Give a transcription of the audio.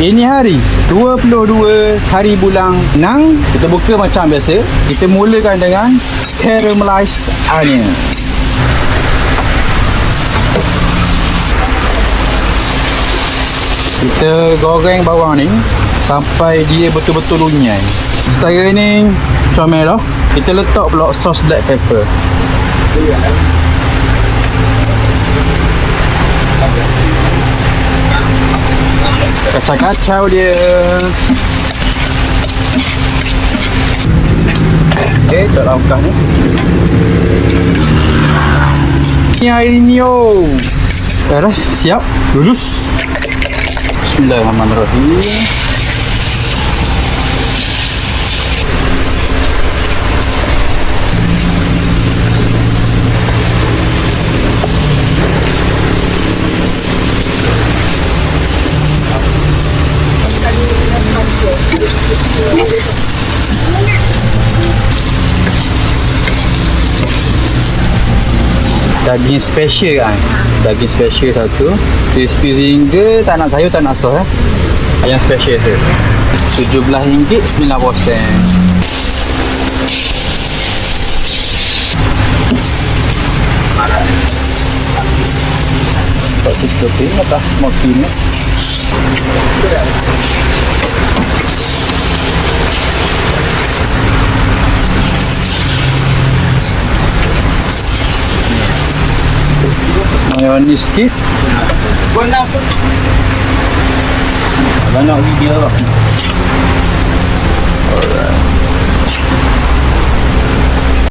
Ini hari 22 hari bulan 6. Kita buka macam biasa. Kita mulakan dengan caramelized onion. Kita goreng bawang ni sampai dia betul-betul lunyai. Setara ni comel dah. Kita letak pula sos black pepper. Kacau-kacau dia. Okay, tak langkah ni. Ni air ni yo. Beres, siap, lulus. Bismillahirrahmanirrahim. Daging special kan. Daging special satu. Crispy Zinger, tak nak sayur, tak nak sos Yang special tu RM17.9. Tak seperti ni atas smoky ni. Mayonis sikit. Banyak video lah. Alright.